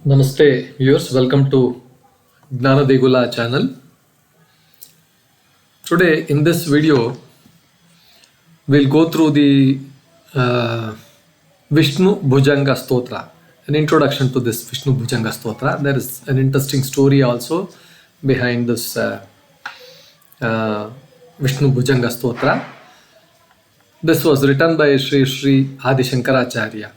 Namaste viewers, welcome to Jnanadegula channel. Today in this video we'll go through the Vishnu Bhujanga Stotra, an introduction to this Vishnu Bhujanga Stotra. There is an interesting story also behind this Vishnu Bhujanga Stotra. This was written by Sri Adi Shankaracharya.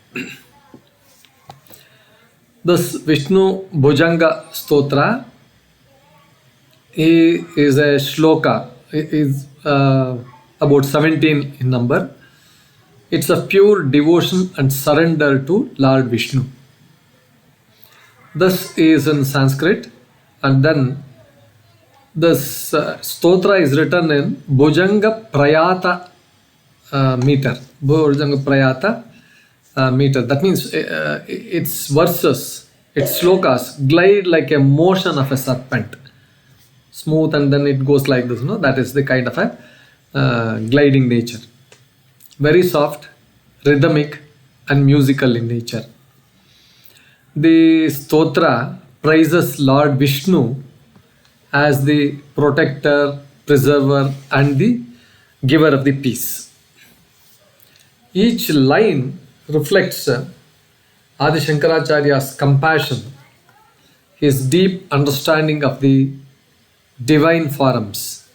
This Vishnu Bhujanga Stotra is a shloka, is about 17 in number. It's a pure devotion and surrender to Lord Vishnu. This is in Sanskrit, and then this stotra is written in Bhujanga Prayata meter. Bhujanga Prayata meter. That means its verses, its shlokas glide like a motion of a serpent. Smooth, and then it goes like this, that is the kind of a gliding nature. Very soft, rhythmic and musical in nature. The stotra praises Lord Vishnu as the protector, preserver and the giver of the peace. Each line reflects Adi Shankaracharya's compassion, his deep understanding of the divine forms,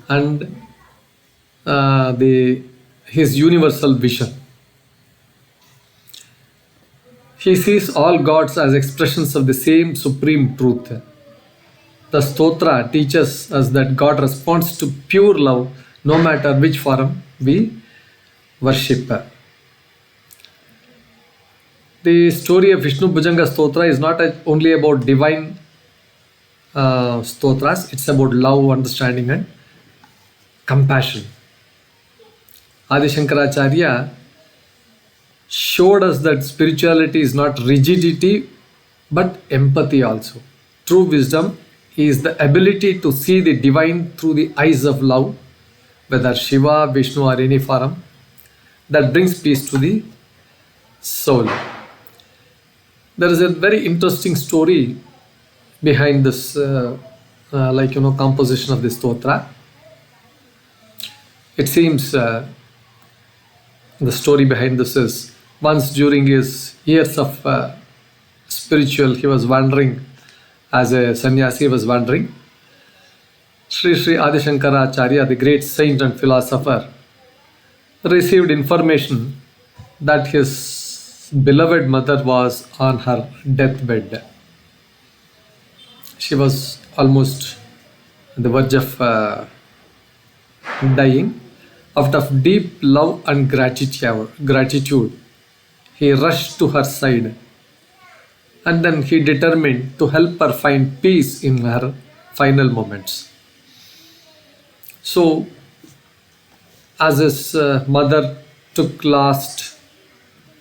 and his universal vision. He sees all gods as expressions of the same supreme truth. The stotra teaches us that God responds to pure love no matter which form we worship. The story of Vishnu Bhujanga Stotra is not only about divine stotras, it's about love, understanding and compassion. Adi Shankaracharya showed us that spirituality is not rigidity but empathy also. True wisdom is the ability to see the divine through the eyes of love, whether Shiva, Vishnu or any form, that brings peace to the soul. There is a very interesting story behind this composition of this stotra. It seems the story behind this is, once during his years of spiritual, he was wandering as a sannyasi, was wandering. Sri Adi Shankaracharya, the great saint and philosopher, received information that his beloved mother was on her deathbed. She was almost on the verge of dying. Out of deep love and gratitude, he rushed to her side, and then he determined to help her find peace in her final moments. So, as his mother took her last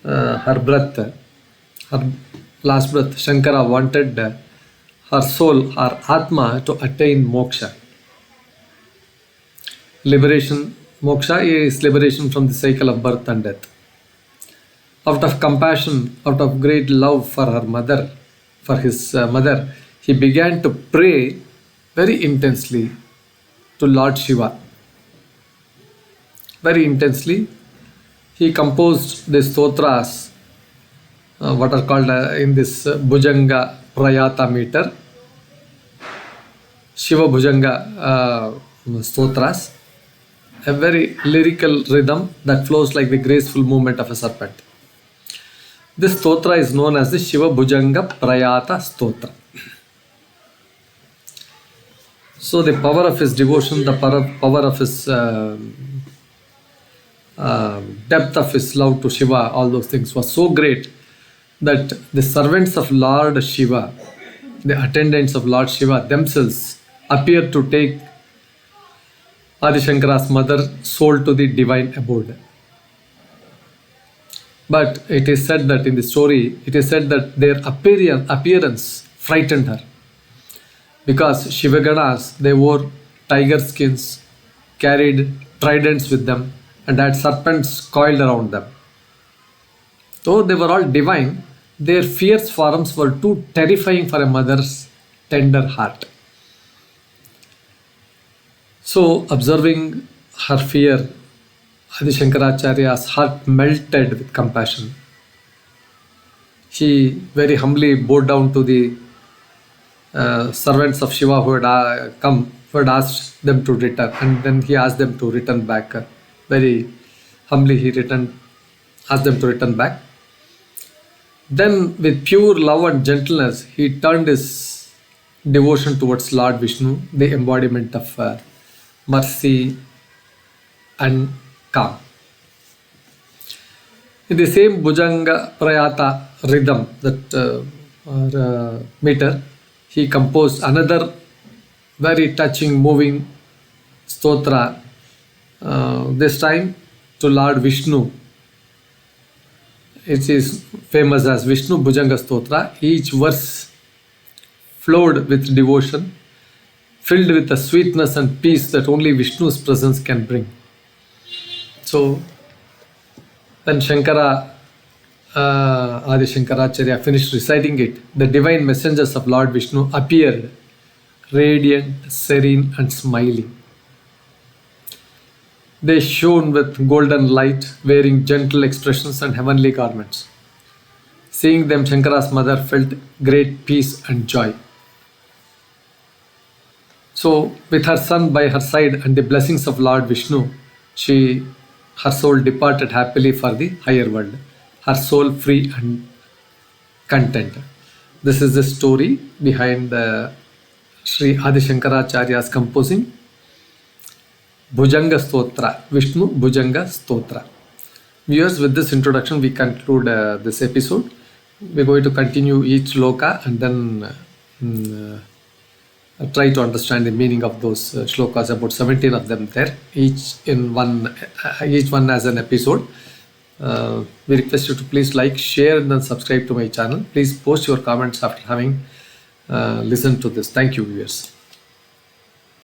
breath, Shankara wanted her soul, her Atma, to attain Moksha. Liberation, Moksha is liberation from the cycle of birth and death. Out of compassion, out of great love for her mother, for his mother, he began to pray very intensely to Lord Shiva. Very intensely, he composed the stotras, what are called in this Bhujanga Prayata meter, Shiva Bhujanga Stotras, a very lyrical rhythm that flows like the graceful movement of a serpent. This stotra is known as the Shiva Bhujanga Prayata Stotra. So the power of his devotion, the power of his depth of his love to Shiva, all those things was so great that the servants of Lord Shiva, the attendants of Lord Shiva themselves, appeared to take Adi Shankara's mother's soul to the divine abode. But it is said that in the story, it is said that their appearance frightened her, because Shivaganas, they wore tiger skins, carried tridents with them, and had serpents coiled around them. Though they were all divine, Their fierce forms were too terrifying for a mother's tender heart. So, observing her fear, Adi Shankaracharya's heart melted with compassion. He very humbly bowed down to the servants of Shiva who had come, who had asked them to return, and then he asked them to return back. Very humbly, he asked them to return back. Then, with pure love and gentleness, he turned his devotion towards Lord Vishnu, the embodiment of mercy and calm. In the same Bhujanga Prayata rhythm, meter, he composed another very touching, moving stotra, this time to Lord Vishnu. It is famous as Vishnu Bhujanga Stotra. Each verse flowed with devotion, filled with the sweetness and peace that only Vishnu's presence can bring. So, when Shankara, Adi Shankaracharya finished reciting it, the divine messengers of Lord Vishnu appeared, radiant, serene, and smiling. They shone with golden light, wearing gentle expressions and heavenly garments. Seeing them, Shankara's mother felt great peace and joy. So, with her son by her side and the blessings of Lord Vishnu, her soul departed happily for the higher world, her soul free and content. This is the story behind Sri Adi Shankaracharya's composing Bhujanga Stotra, Vishnu Bhujanga Stotra. Viewers, with this introduction, we conclude this episode. We're going to continue each shloka and then try to understand the meaning of those shlokas, about 17 of them there, each one as an episode. We request you to please like, share, and then subscribe to my channel. Please post your comments after having listened to this. Thank you, viewers.